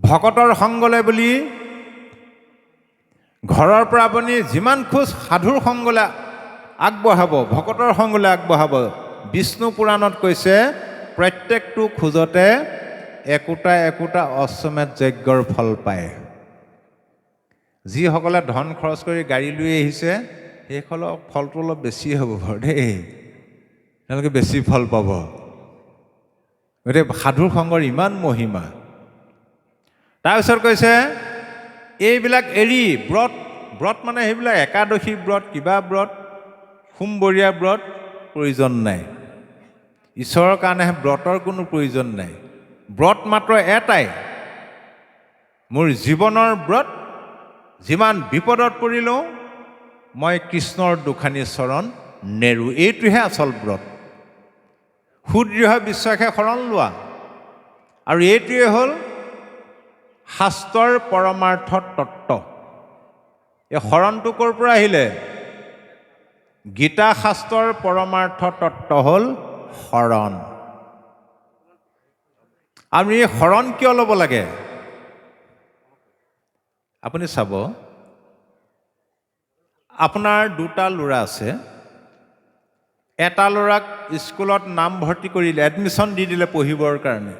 ভকতৰ সংগলে বুলি ঘৰৰ পৰা আপুনি যিমান খোজ সাধুৰ সংগলে আগবঢ়াব, ভকতৰ সংগলে আগবঢ়াব, বিষ্ণু পুৰাণত কৈছে প্ৰত্যেকটো খোজতে একোটা একোটা অশ্বমেধ যজ্ঞৰ ফল পায়। যিসকলে ধন খৰচ কৰি গাড়ী লৈ আহিছে সেইসকলৰ ফলটো অলপ বেছি হ'ব বাৰু দেই, তেওঁলোকে বেছি ফল পাব। গতিকে সাধুৰ সংগৰ ইমান মহিমা। তাৰপিছত কৈছে এইবিলাক এৰি ব্ৰত মানে সেইবিলাক একাদশী ব্ৰত, কিবা ব্ৰত, সোমবৰীয়া ব্ৰত প্ৰয়োজন নাই। ঈশ্বৰৰ কাৰণে ব্ৰতৰ কোনো প্ৰয়োজন নাই। ব্ৰত মাত্ৰ এটাই, মোৰ জীৱনৰ ব্ৰত, যিমান বিপদত পৰিলেও মই কৃষ্ণৰ দুখানি চৰণ নেৰো, এইটোহে আচল ব্ৰত। সুদৃঢ় বিশ্বাসে শৰণ লোৱা, আৰু এইটোৱে হ'ল শাস্ত্ৰৰ পৰমাৰ্থ তত্ত্ব। এই শৰণটো ক'ৰ পৰা আহিলে? গীতা শাস্ত্ৰৰ পৰমাৰ্থ তত্ত্ব হ'ল শৰণ। আমি এই শৰণ কিয় ল'ব লাগে? আপুনি চাব, আপোনাৰ দুটা ল'ৰা আছে, এটা ল'ৰাক স্কুলত নাম ভৰ্তি কৰিলে, এডমিশ্যন দি দিলে পঢ়িবৰ কাৰণে,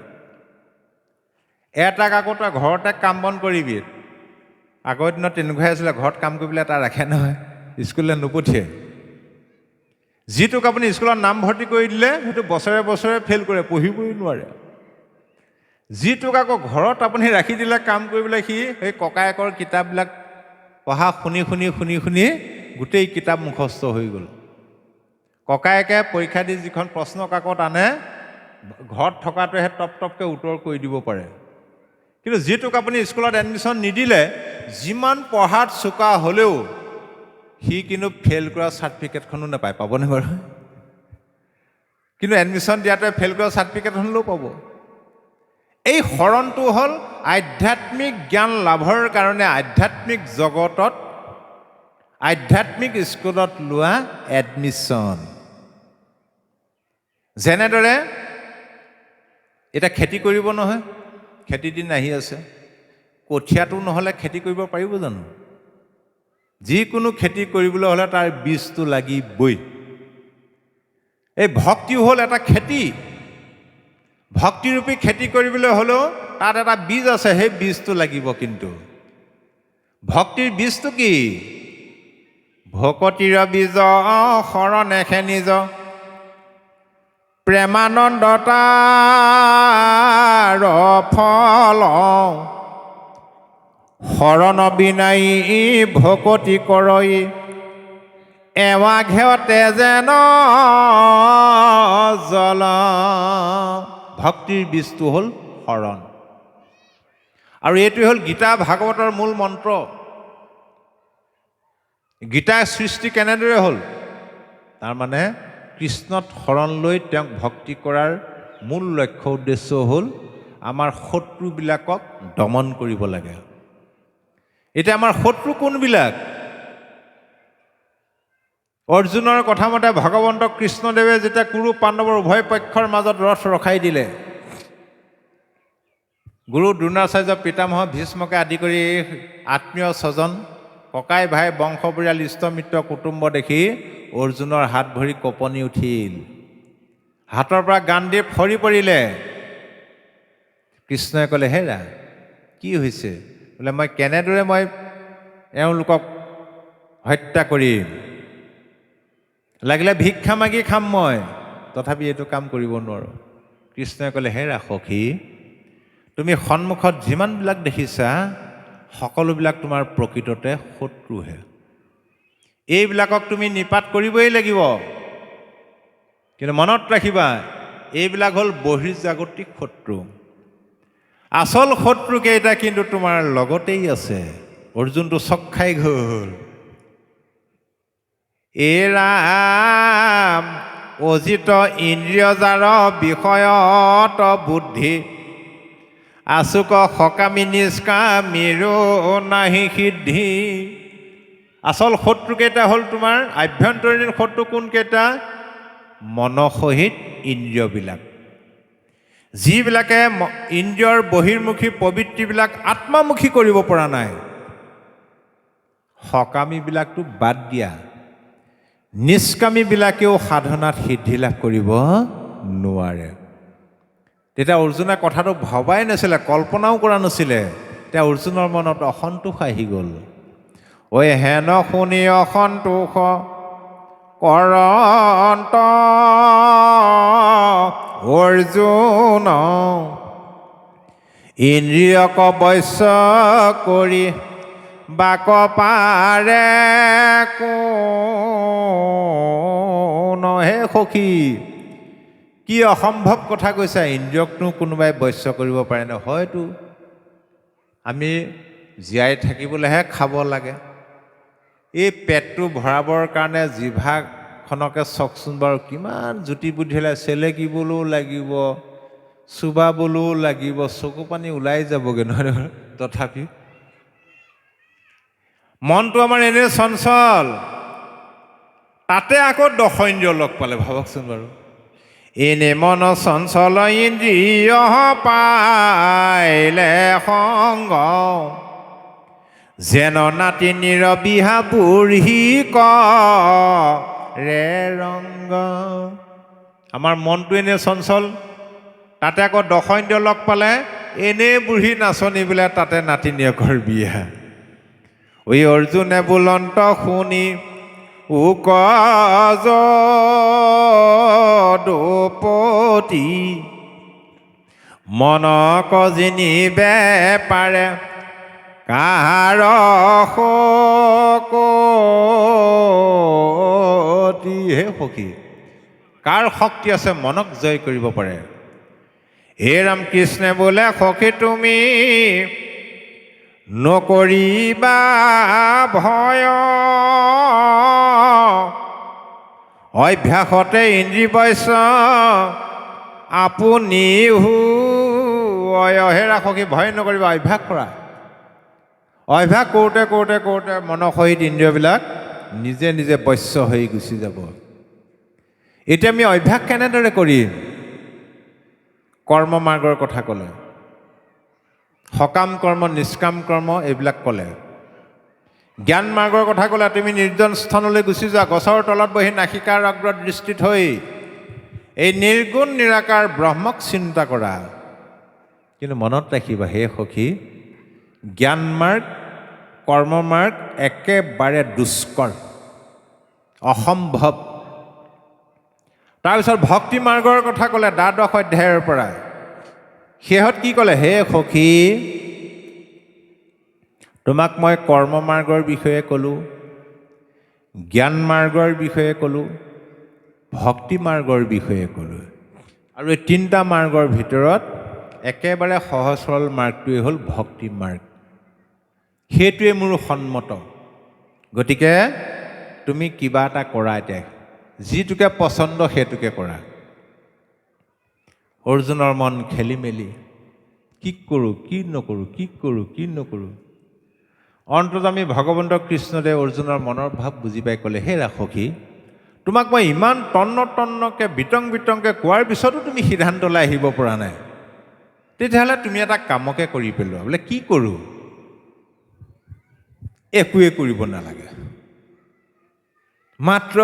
এটাক আকৌ তই ঘৰতে কাম বন কৰিবি। আগৰ দিনত তেনেকুৱাই আছিলে, ঘৰত কাম কৰিবলৈ এটা ৰাখে নহয়, স্কুললৈ নপঠিয়াই। যিটোক আপুনি স্কুলত নাম ভৰ্তি কৰি দিলে সেইটো বছৰে বছৰে ফেইল কৰে, পঢ়িবই নোৱাৰে। যিটোক আকৌ ঘৰত আপুনি ৰাখি দিলে কাম কৰিবলৈ, সি সেই ককায়েকৰ কিতাপবিলাক পঢ়া শুনি শুনি শুনি শুনি গোটেই কিতাপ মুখস্থ হৈ গ'ল। ককায়েকে পৰীক্ষা দি যিখন প্ৰশ্ন কাকত আনে, ঘৰত থকাটোহে টপ টপকৈ উত্তৰ কৰি দিব পাৰে। কিন্তু যিটোক আপুনি স্কুলত এডমিশ্যন নিদিলে, যিমান পঢ়াত চোকা হ'লেও সি কিন্তু ফেইল কৰা চাৰ্টিফিকেটখনো নাপায়। পাবনে বাৰু? কিন্তু এডমিশ্যন দিয়াটোৱে ফেইল কৰা চাৰ্টিফিকেটখন হ'লেও পাব। এই শৰণটো হ'ল আধ্যাত্মিক জ্ঞান লাভৰ কাৰণে আধ্যাত্মিক জগতত, আধ্যাত্মিক স্কুলত লোৱা এডমিশ্যন। যেনেদৰে এতিয়া খেতি কৰিব নহয়, খেতি দিন আহি আছে, কঠীয়াটো নহ'লে খেতি কৰিব পাৰিব জানো? যিকোনো খেতি কৰিবলৈ হ'লে তাৰ বীজটো লাগিবই। এই ভক্তি হ'ল এটা খেতি। ভক্তিৰূপী খেতি কৰিবলৈ হ'লেও তাত এটা বীজ আছে, সেই বীজটো লাগিব। কিন্তু ভক্তিৰ বীজটো কি? ভকতিৰ বীজ শৰণেহে নিজ, প্ৰেমানন্দতাৰ ফল, শৰণ বিনাই ভকতি কৰই, এৱা ঘেওতে যেন জল। ভক্তিৰ বীজটো হ'ল শৰণ, আৰু এইটোৱে হ'ল গীতা ভাগৱতৰ মূল মন্ত্ৰ। গীতাৰ সৃষ্টি কেনেদৰে হ'ল? তাৰমানে কৃষ্ণত শৰণ লৈ তেওঁক ভক্তি কৰাৰ মূল লক্ষ্য উদ্দেশ্য হ'ল আমাৰ শত্ৰুবিলাকক দমন কৰিব লাগে। এতিয়া আমাৰ শত্ৰু কোনবিলাক? অৰ্জুনৰ কথা মতে ভগৱন্ত কৃষ্ণদেৱে যেতিয়া কুৰু পাণ্ডৱৰ উভয় পক্ষৰ মাজত ৰথ ৰখাই দিলে, গুৰু দ্ৰোণাচাৰ্য, পিতামহ ভীষ্মকে আদি কৰি আত্মীয় স্বজন, ককাই ভাই, বংশ পৰিয়াল, ইষ্ট মিত্ৰ কুটুম্ব দেখি অৰ্জুনৰ হাত ভৰি কঁপনি উঠিল, হাতৰ পৰা গাণ্ডী সৰি পৰিলে। কৃষ্ণই ক'লে, হেৰা কি হৈছে? বোলে মই কেনেদৰে এওঁলোকক হত্যা কৰিম? লাগিলে ভিক্ষা মাগি খাম মই, তথাপি এইটো কাম কৰিব নোৱাৰোঁ। কৃষ্ণই ক'লে, হেৰা সখী, তুমি সন্মুখত যিমানবিলাক দেখিছা সকলোবিলাক তোমাৰ প্ৰকৃততে শত্ৰুহে। এইবিলাকক তুমি নিপাত কৰিবই লাগিব। কিন্তু মনত ৰাখিবা, এইবিলাক হ'ল বহিৰ্জাগতিক শত্ৰু। আচল শত্ৰুকেইটা কিন্তু তোমাৰ লগতেই আছে। অৰ্জুনটো চক খাই গ'ল। ৰাম অজিত ইন্দ্ৰিয় যাৰ বিষয়ত বুদ্ধি, আচুক সকামী নিষ্কামীৰো নাহি সিদ্ধি। আচল শত্ৰুকেইটা হ'ল তোমাৰ আভ্যন্তৰীণ শত্ৰু। কোনকেইটা? মনসহিত ইন্দ্ৰিয়বিলাক। যিবিলাকে ইন্দ্ৰিয়ৰ বহিৰ্মুখী প্ৰবৃত্তিবিলাক আত্মামুখী কৰিব পৰা নাই, সকামীবিলাকতো বাদ দিয়া, নিষ্কামীবিলাকেও সাধনাত সিদ্ধি লাভ কৰিব নোৱাৰে। তেতিয়া অৰ্জুনে কথাটো ভবাই নাছিলে, কল্পনাও কৰা নাছিলে। তেতিয়া অৰ্জুনৰ মনত অসন্তোষ আহি গ'ল। ঐ হেন শুনি অসন্তোষ কৰন্ত অৰ্জুন, ইন্দ্ৰিয়ক বশ্য কৰি বাক পাৰে কোন। হে সখী, কি অসম্ভৱ কথা কৈছা, ইন্দ্ৰিয়কনো কোনোবাই বশ্য কৰিব পাৰে নে? হয়তো আমি জীয়াই থাকিবলৈহে খাব লাগে। এই পেটটো ভৰাবৰ কাৰণে জিভাখনকে চাওকচোন বাৰু, কিমান জুতি বুদ্ধিলে চেলেকিবলৈও লাগিব, চুবাবলৈও লাগিব, চকু পানী ওলাই যাবগৈ নহয়। তথাপি মনটো আমাৰ এনে চঞ্চল, তাতে আকৌ দশইন্দ্ৰিয় লগ পালে, ভাবকচোন বাৰু। এনে মন চঞ্চল ইন্দ্ৰিয় পাইলে সংগ, যেন নাতি নিৰবিহা বুঢ়ী কৰে ৰংগ। আমাৰ মনটো এনে চঞ্চল, তাতে আকৌ দশইন্দ্ৰিয় লগ পালে, এনেই বুঢ়ী নাচনী বোলে তাতে নাতিনীয়েকৰ বিয়া। ঐ অৰ্জুনে বুলন্ত শুনি উকজ দুপতি, মনক জিনিবে পাৰে কাহাৰ শকতি। হে সখী, কাৰ শক্তি আছে মনক জয় কৰিব পাৰে? হে ৰামকৃষ্ণে বোলে সখী তুমি নকৰিবা ভয়, অভ্যাসতে ইন্দ্ৰিয় বশ্য আপুনি হয়। হেৰা সখী, ভয় নকৰিবা, অভ্যাস কৰা। অভ্যাস কৰোঁতে কৰোঁতে কৰোঁতে মনৰ সহিত ইন্দ্ৰিয়বিলাক নিজে নিজে বশ্য হৈ গুচি যাব। এতিয়া আমি অভ্যাস কেনেদৰে কৰিম? কৰ্ম মাৰ্গৰ কথা ক'লে, সকাম কৰ্ম, নিষ্কাম কৰ্ম এইবিলাক ক'লে। জ্ঞান মাৰ্গৰ কথা ক'লে, তুমি নিৰ্জন স্থানলৈ গুচি যোৱা, গছৰ তলত বহি নাসিকাৰ অগ্ৰত দৃষ্টি থৈ এই নিৰ্গুণ নিৰাকাৰ ব্ৰহ্মক চিন্তা কৰা। কিন্তু মনত ৰাখিবা হে সখী, জ্ঞান মাৰ্গ, কৰ্ম মাৰ্গ একেবাৰে দুষ্কৰ, অসম্ভৱ। তাৰপিছত ভক্তি মাৰ্গৰ কথা ক'লে দ্বাদশ অধ্যায়ৰ পৰা। শেহত কি ক'লে? হে সখী, তোমাক মই কৰ্ম মাৰ্গৰ বিষয়ে ক'লোঁ, জ্ঞান মাৰ্গৰ বিষয়ে ক'লোঁ, ভক্তি মাৰ্গৰ বিষয়ে ক'লোঁ। আৰু এই তিনিটা মাৰ্গৰ ভিতৰত একেবাৰে সহজ সৰল মাৰ্গটোৱেই হ'ল ভক্তি মাৰ্গ। সেইটোৱে মোৰ সন্মত। গতিকে তুমি কিবা এটা কৰা, এতিয়া যিটোকে পচন্দ সেইটোকে কৰা। অৰ্জুনৰ মন খেলি মেলি, কি কৰোঁ কি নকৰোঁ, কি কৰোঁ কি নকৰোঁ। অন্তৰ্যামী ভগৱন্ত কৃষ্ণদেৱ অৰ্জুনৰ মনৰ ভাৱ বুজি পাই ক'লে, হে সখী, তোমাক মই ইমান তন্নকৈ বিতংকৈ কোৱাৰ পিছতো তুমি সিদ্ধান্তলৈ আহিব পৰা নাই। তেতিয়াহ'লে তুমি এটা কামকে কৰি পেলোৱা। বোলে কি কৰোঁ? একোৱে কৰিব নালাগে, মাত্ৰ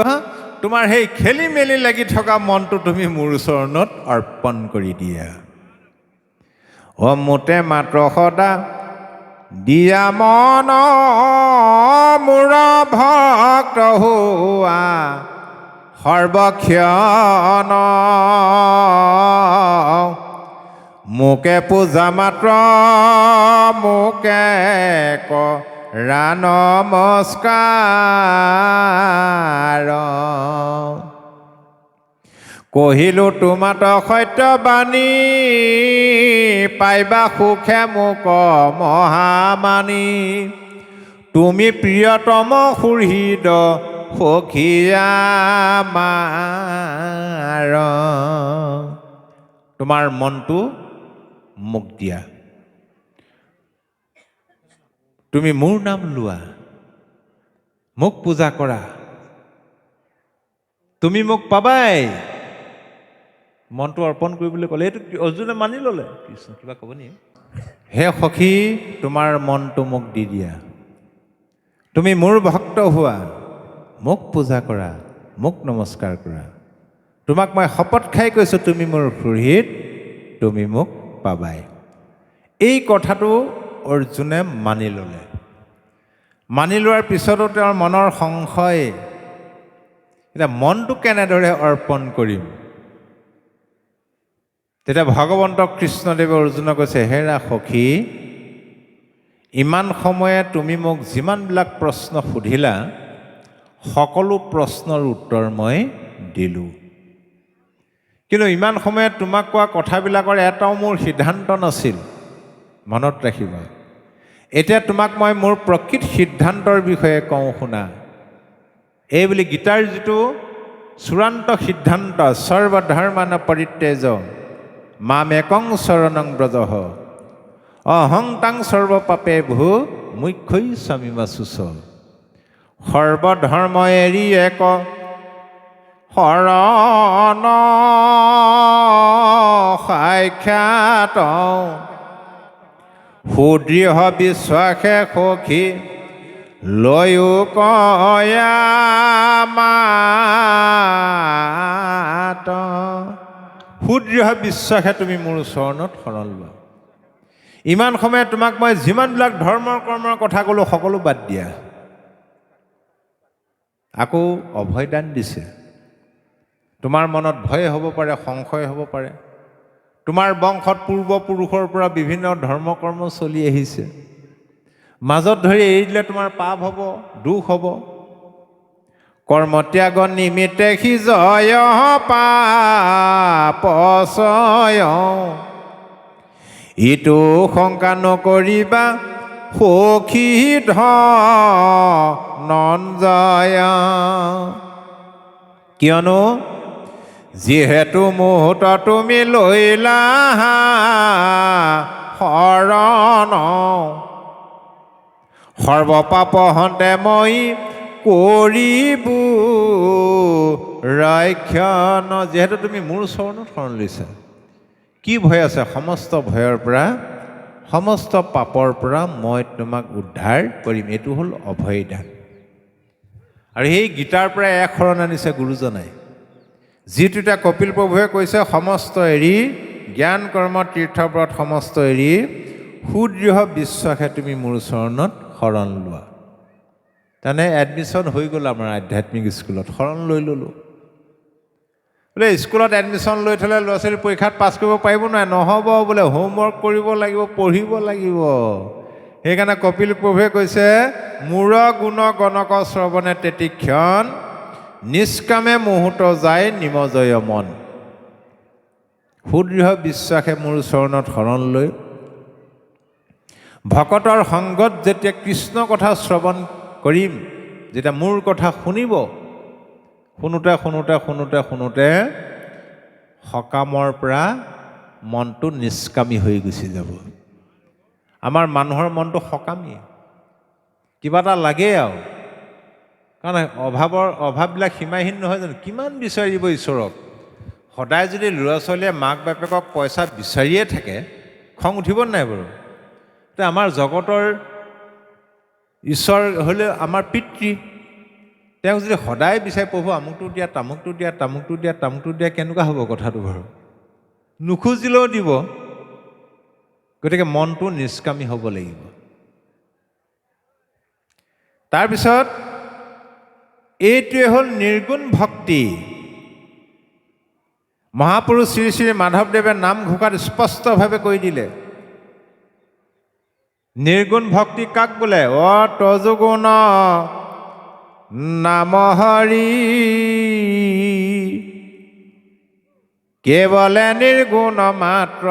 তোমাৰ সেই খেলি মেলি লাগি থকা মনটো তুমি মোৰ চৰণত অৰ্পণ কৰি দিয়া। মোতে মাত্ৰ সদা দিয়া মন মোৰ ভক্ত হোৱা সৰ্বক্ষণ, মোকে পূজা মাত্ৰ মোকে কৰা নমস্কাৰ, কহিলোঁ তোমাত সত্যবাণী পাইবা সুখে মোক মহামানী, তুমি প্ৰিয়তম সুহৃদ সখী আমাৰ। তোমাৰ মনটো মোক দিয়া, তুমি মোৰ নাম লোৱা, মোক পূজা কৰা, তুমি মোক পাবাই। মনটো অৰ্পণ কৰিবলৈ ক'লে। এইটো অৰ্জুনে মানি ল'লে। কৃষ্ণ কিবা ক'ব নি? হে সখী, তোমাৰ মনটো মোক দি দিয়া, তুমি মোৰ ভক্ত হোৱা, মোক পূজা কৰা, মোক নমস্কাৰ কৰা। তোমাক মই শপত খাই কৈছোঁ, তুমি মোৰ সুহৃদ, তুমি মোক পাবাই। এই কথাটো অৰ্জুনে মানি ল'লে। মানি লোৱাৰ পিছতো তেওঁৰ মনৰ সংশয়, এতিয়া মনটো কেনেদৰে অৰ্পণ কৰিম? তেতিয়া ভগৱন্ত কৃষ্ণদেৱে অৰ্জুনক কৈছে, হেৰা সখী, ইমান সময়ে তুমি মোক যিমানবিলাক প্ৰশ্ন সুধিলা, সকলো প্ৰশ্নৰ উত্তৰ মই দিলোঁ। কিন্তু ইমান সময়ত তোমাক কোৱা কথাবিলাকৰ এটাও মোৰ সিদ্ধান্ত নাছিল, মনত ৰাখিবা। এতিয়া তোমাক মই মোৰ প্ৰকৃত সিদ্ধান্তৰ বিষয়ে কওঁ, শুনা। এই বুলি গীতাৰ যিটো চূড়ান্ত সিদ্ধান্ত, সৰ্বধৰ্মান পৰিত্যাজ মামেকং শৰণং ব্ৰজঃ অহং তাং সৰ্বপাপেভ্যো মোক্ষয়িষ্যামি মা শুচ। সৰ্বধৰ্ম এৰি এক শৰণ সাক্ষাৎ সুদৃঢ় বিশ্বাসে সখী লয়ো কয়া মাত। সুদৃঢ় বিশ্বাসে তুমি মোৰ চৰণত শৰণ লোৱা। ইমান সময়ত তোমাক মই যিমানবিলাক ধৰ্মৰ কৰ্মৰ কথা ক'লোঁ, সকলো বাদ দিয়া। আকৌ অভয়দান দিছে। তোমাৰ মনত ভয় হ'ব পাৰে, সংশয় হ'ব পাৰে। তোমাৰ বংশত পূৰ্বপুৰুষৰ পৰা বিভিন্ন ধৰ্ম কৰ্ম চলি আহিছে। মাজত ধৰি এৰি দিলে তোমাৰ পাপ হ'ব, দুখ হ'ব। কৰ্মত্যাগ নিমিত্তে সি জয় পাপচয়, ইটো শংকা নকৰিবা সখী ধনঞ্জয়। কিয়নো যিহেতু মুহূৰ্ত তুমি লৈলা শৰণ, সৰ্বপাপ হন্তে মই কৰিবো ৰক্ষণ। যিহেতু তুমি মোৰ চৰণত শৰণ লৈছা, কি ভয় আছে? সমস্ত ভয়ৰ পৰা, সমস্ত পাপৰ পৰা মই তোমাক উদ্ধাৰ কৰিম। এইটো হ'ল অভয়দান। আৰু সেই গীতাৰ পৰা এক শৰণ আনিছে গুৰুজনাই, যিটো এতিয়া কপিল প্ৰভুৱে কৈছে, সমস্ত এৰি জ্ঞান কৰ্ম তীৰ্থব্ৰত সমস্ত এৰি সুদৃঢ় বিশ্বাসে তুমি মোৰ চৰণত শৰণ লোৱা। তাৰমানে এডমিশ্যন হৈ গ'ল আমাৰ আধ্যাত্মিক স্কুলত, শৰণ লৈ ল'লোঁ। বোলে স্কুলত এডমিশ্যন লৈ থ'লে ল'ৰা ছোৱালী পৰীক্ষাত পাছ কৰিব পাৰিব নোৱাৰে, নহ'ব বোলে, হোমৱৰ্ক কৰিব লাগিব, পঢ়িব লাগিব। সেইকাৰণে কপিল প্ৰভুৱে কৈছে, মূৰ গুণ গণক শ্ৰৱণে তেতিক্ষণ নিষ্কামে মুহূৰ্ত যায় নিমজয় মন। সুদৃঢ় বিশ্বাসে মোৰ চৰণত শৰণ লৈ ভকতৰ সংগত যেতিয়া কৃষ্ণ কথা শ্ৰৱণ কৰিম, যেতিয়া মোৰ কথা শুনিব, শুনোতে শুনোতে শুনোতে শুনোতে সকামৰ পৰা মনটো নিষ্কামী হৈ গুচি যাব। আমাৰ মানুহৰ মনটো সকামী, কিবা এটা লাগেই আৰু। কাৰণ অভাৱবিলাক সীমাহীন নহয় জানো? কিমান বিচাৰিব ঈশ্বৰক? সদায় যদি ল'ৰা ছোৱালীয়ে মাক বাপেকক পইচা বিচাৰিয়ে থাকে, খং উঠিব নাই বাৰু? এতিয়া আমাৰ জগতৰ ঈশ্বৰ হ'লে আমাৰ পিতৃ, তেওঁক যদি সদায় বিচাৰি, প্ৰভু আমুকটো দিয়া, তামুকটো দিয়া, তামুকটো দিয়া, তামুকটো দিয়া, কেনেকুৱা হ'ব কথাটো বাৰু? নুখুজিলেও দিব। গতিকে মনটো নিষ্কামী হ'ব লাগিব। তাৰপিছত এইটোৱে হ'ল নিৰ্গুণ ভক্তি। মহাপুৰুষ শ্ৰী শ্ৰী মাধৱদেৱে নামঘোষাত স্পষ্টভাৱে কৈ দিলে, নিৰ্গুণ ভক্তি কাক বোলে? তজুগুণ নাম হৰি কেৱলে নিৰ্গুণ মাত্ৰ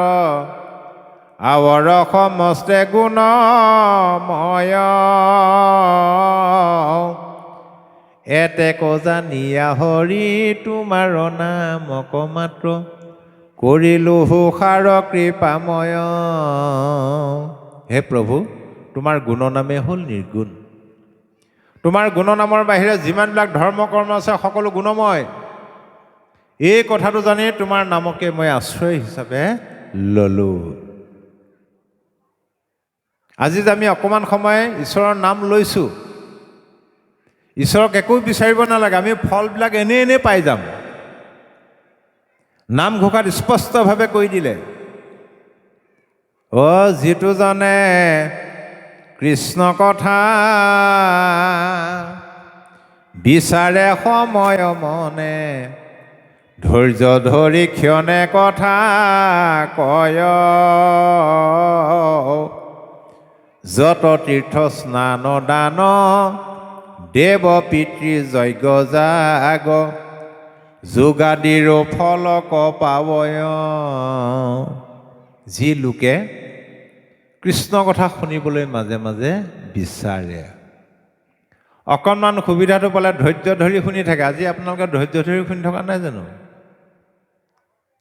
আৱৰ সমস্তে গুণময় এতে জানিয়া হৰি তোমাৰ নামক মাত্ৰ কৰিলো সাৰ কৃপাময়। হে প্ৰভু, তোমাৰ গুণনামে হ'ল নিৰ্গুণ। তোমাৰ গুণনামৰ বাহিৰে যিমানবিলাক ধৰ্ম কৰ্ম আছে সকলো গুণময়। এই কথাটো জানি তোমাৰ নামকে মই আশ্ৰয় হিচাপে ল'লোঁ। আজি যে আমি অকণমান সময় ঈশ্বৰৰ নাম লৈছোঁ, ঈশ্বৰক একো বিচাৰিব নালাগে, আমি ফলবিলাক এনেই পাই যাম। নামঘোষাত স্পষ্টভাৱে কৈ দিলে, যিটো জানে কৃষ্ণ কথা বিচাৰে সময় মনে, ধৈৰ্য ধৰি ক্ষণে কথা কয়, যত তীৰ্থ স্নান দান দেৱ পিতৃ যজ্ঞ যাগ, যোগাদিৰো ফলক পাৱয়। যি লোকে কৃষ্ণ কথা শুনিবলৈ মাজে মাজে বিচাৰে, অকণমান সুবিধাটো পালে ধৈৰ্য ধৰি শুনি থাকে। আজি আপোনালোকে ধৈৰ্য ধৰি শুনি থকা নাই জানো?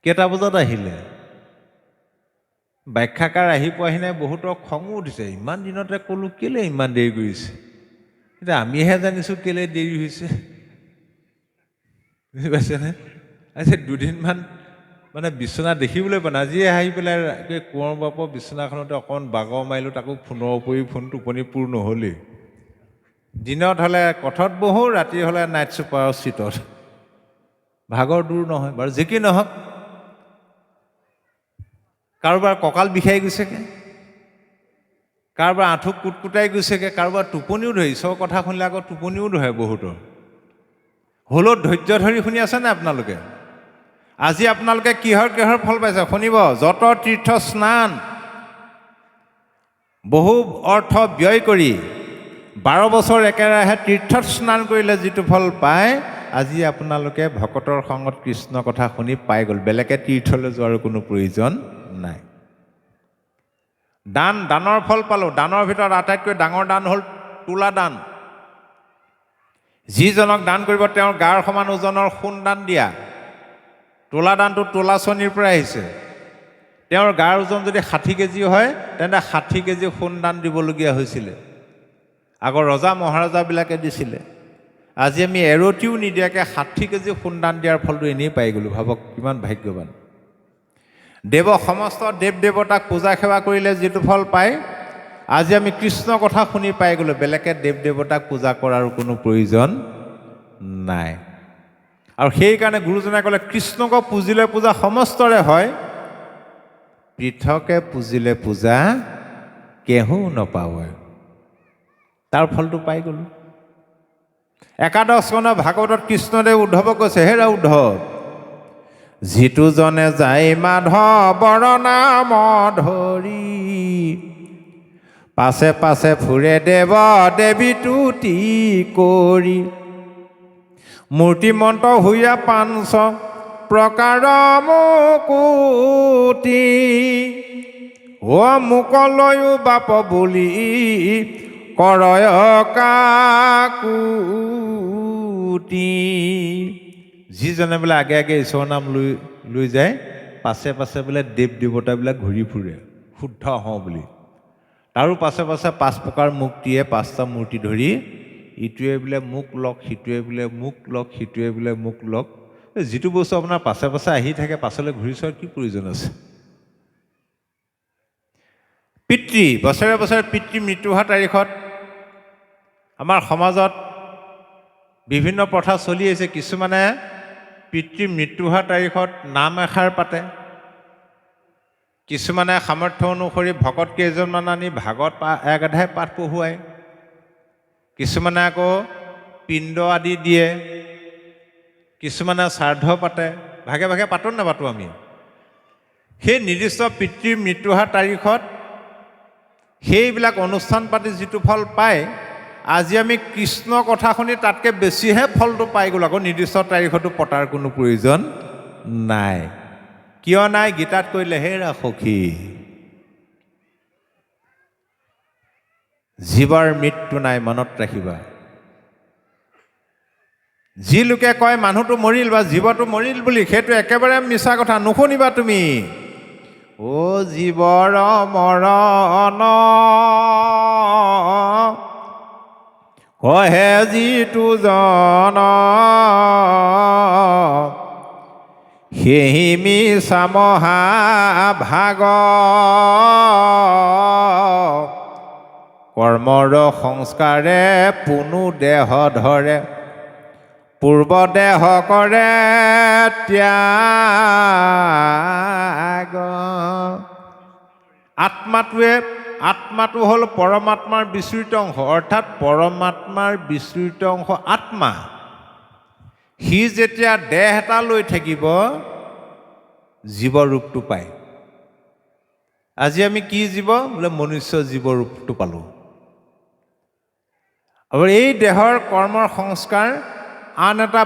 কেইটা বজাত আহিলে? ব্যাখ্যাকাৰ আহি পোৱাহি নাই, বহুতৰ খঙো উঠিছে, ইমান দিনতে ক'লোঁ কেলৈ ইমান দেৰি কৰিছে। এতিয়া আমিহে জানিছোঁ কেলৈ দেৰি হৈছে, বুজি পাইছেনে? আজি দুদিনমান মানে বিচনা দেখিবলৈ পোৱা নাই। আজিয়ে আহি পেলাই কোঁৱৰ বাপৰ বিচনাখনতে অকণমান বাগৰ মাৰিলোঁ, তাকো ফোনৰ উপৰি ফোন, টোপনি পূৰ নহ'লেই। দিনত হ'লে কঠত বহোঁ, ৰাতি হ'লে নাইট ছুপাৰৰ চিটত, ভাগৰ দূৰ নহয় বাৰু। যি কি নহওক, কাৰোবাৰ কঁকাল বিষাই গৈছেগৈ, কাৰোবাৰ আঁঠু কুটকুটাই গৈছেগৈ, কাৰোবাৰ টোপনিও ধৰে। ঈশ্বৰৰ কথা শুনিলে আকৌ টোপনিও ধৰে বহুতৰ। হ'লেও ধৈৰ্য ধৰি শুনি আছেনে আপোনালোকে? আজি আপোনালোকে কিহৰ ফল পাইছে শুনিব। যত তীৰ্থ স্নান, বহু অৰ্থ ব্যয় কৰি 12 বছৰ একেৰাহে তীৰ্থত স্নান কৰিলে যিটো ফল পায়, আজি আপোনালোকে ভকতৰ সংগত কৃষ্ণ কথা শুনি পাই গ'ল। বেলেগে তীৰ্থলৈ যোৱাৰ কোনো প্ৰয়োজন নাই। দানৰ ফল পালোঁ। দানৰ ভিতৰত আটাইতকৈ ডাঙৰ দান হ'ল তোলা দান। যিজনক দান কৰিব তেওঁৰ গাৰ সমান ওজনৰ সোণ দান দিয়া। তোলা দানটো তোলা চনীৰ পৰা আহিছে। তেওঁৰ গাৰ ওজন যদি 60 কেজি হয়, তেন্তে 60 কেজি সোণ দান দিবলগীয়া হৈছিলে। আগৰ ৰজা মহাৰজাবিলাকে দিছিলে। আজি আমি এৰতিও নিদিয়াকৈ 60 কেজি সোণ দান দিয়াৰ ফলটো এনেই পাই গ'লোঁ। ভাবক কিমান ভাগ্যৱান। সমস্ত দেৱ দেৱতাক পূজা সেৱা কৰিলে যিটো ফল পায়, আজি আমি কৃষ্ণ কথা শুনি পাই গ'লোঁ। বেলেগে দেৱ দেৱতাক পূজা কৰাৰ কোনো প্ৰয়োজন নাই। আৰু সেইকাৰণে গুৰুজনাই ক'লে, কৃষ্ণক পুজিলে পূজা সমস্তৰে হয়, পৃথকে পুজিলে পূজা কেহু নপাৱয়। তাৰ ফলটো পাই গ'লোঁ। একাদশ স্কন্ধৰ ভাগৱতত কৃষ্ণদেৱ উদ্ধৱক কৈছে, হেৰা উদ্ধৱ, যিটো জনে যায় মাধৱৰ নাম ধৰি, পাছে পাছে ফুৰে দেৱ দেৱী তুতি কৰি, মূৰ্তিমন্ত হৈয়া 5 প্ৰকাৰ মুকুতি, মুকলৈও বাপ বুলি কৰয় কাকুতি। যিজনে বোলে আগে আগে ঈশ্বৰৰ নাম লৈ যায়, পাছে পাছে বোলে দেৱ দেৱতাবিলাক ঘূৰি ফুৰে শুদ্ধ হওঁ বুলি। তাৰো পাছে পাছে 5 প্ৰকাৰ মুক্তিয়ে 5টা মূৰ্তি ধৰি, ইটোৱে বোলে মোক লওক, সিটোৱে বোলে মোক লওক, সিটোৱে বোলে মোক লওক। যিটো বস্তু আপোনাৰ পাছে পাছে আহি থাকে, পাছলৈ ঘূৰি চোৱাৰ কি প্ৰয়োজন আছে? বছৰে বছৰে পিতৃ মৃত্যু হোৱা তাৰিখত আমাৰ সমাজত বিভিন্ন প্ৰথা চলি আছে। কিছুমানে পিতৃ মৃত্যু হোৱা তাৰিখত নাম এষাৰ পাতে, কিছুমানে সামৰ্থ্য অনুসৰি ভকত কেইজনমান আনি ভাগৱত এগাধাই পাঠ পঢ়ুৱায়, কিছুমানে আকৌ পিণ্ড আদি দিয়ে, কিছুমানে শ্ৰাদ্ধ পাতে। ভাগে ভাগে পাতোঁ নাপাতোঁ আমি। সেই নিৰ্দিষ্ট পিতৃৰ মৃত্যু হোৱা তাৰিখত সেইবিলাক অনুষ্ঠান পাতি যিটো ফল পায়, আজি আমি কৃষ্ণ কথা শুনি তাতকৈ বেছিহে ফলটো পাই গ'লোঁ। আকৌ নিৰ্দিষ্ট তাৰিখতো পতাৰ কোনো প্ৰয়োজন নাই। কিয় নাই? গীতাত কৈলে, হেৰা সখী, জীৱৰ মৃত্যু নাই, মনত ৰাখিবা। যি লোকে কয় মানুহটো মৰিল বা জীৱটো মৰিল বুলি, সেইটো একেবাৰে মিছা কথা। নুশুনিবা তুমি। জীৱৰ মৰণ কহে যিটো জন, সেহি মিছা মহাভাগ কৰ্মৰ সংস্কাৰে পুনু দেহ ধৰে পূৰ্ব দেহ কৰে ত্যাগ। আত্মাটো হ'ল পৰমাত্মাৰ বিস্মৃত অংশ, অৰ্থাৎ পৰমাত্মাৰ বিস্মৃত অংশ আত্মা। সি যেতিয়া দেহ এটা লৈ থাকিব জীৱ ৰূপটো পায়। আজি আমি কি জীৱ? বোলে মনুষ্য জীৱ ৰূপটো পালোঁ। আৰু এই দেহৰ কৰ্মৰ সংস্কাৰ আন এটা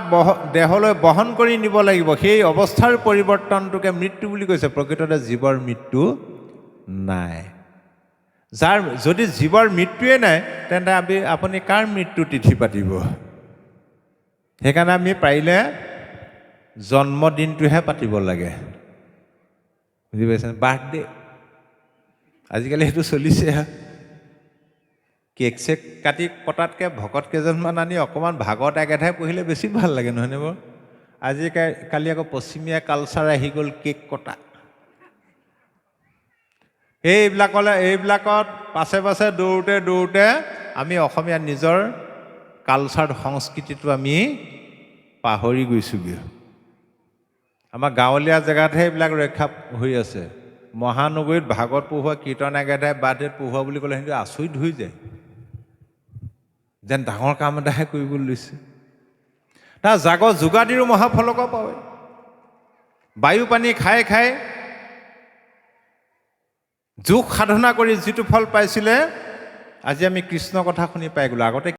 দেহলৈ বহন কৰি নিব লাগিব। সেই অৱস্থাৰ পৰিৱৰ্তনটোকে মৃত্যু বুলি কৈছে। প্ৰকৃততে জীৱৰ মৃত্যু নাই। যদি জীৱৰ মৃত্যুৱে নাই, তেন্তে আপুনি কাৰ মৃত্যু তিথি পাতিব? সেইকাৰণে আমি পাৰিলে জন্মদিনটোহে পাতিব লাগে, বুজি পাইছেনে? বাৰ্থডে আজিকালি সেইটো চলিছে। কেক চেক কাটি পতাতকৈ ভকত কেইজনমান আনি অকণমান ভাগত একেঠাই পঢ়িলে বেছি ভাল লাগে, নহয়নে বাৰু? আজিকালি আকৌ পশ্চিমীয়া কালচাৰ আহি গ'ল কেক কটা। এইবিলাকত পাছে পাছে দৌৰোঁতে আমি অসমীয়া নিজৰ কালচাৰ সংস্কৃতিটো আমি পাহৰি গৈছোগৈ। আমাৰ গাঁৱলীয়া জেগাতহে এইবিলাক ৰক্ষা হৈ আছে। মহানগৰীত ভাগৱত পঢ়োৱা, কীৰ্তন একেঠাই বাৰ্থডেত পঢ়োৱা বুলি ক'লে সিহঁতে আচৰিত হৈ যায়, যেন ডাঙৰ কাম এটাহে কৰিবলৈ লৈছে। তাৰ যোগাদিৰো মহাফলক পায়। বায়ু পানী খাই যোগ সাধনা কৰি যিটো ফল পাইছিলে, আজি আমি কৃষ্ণৰ কথা শুনি পাই গ'লোঁ। আগতে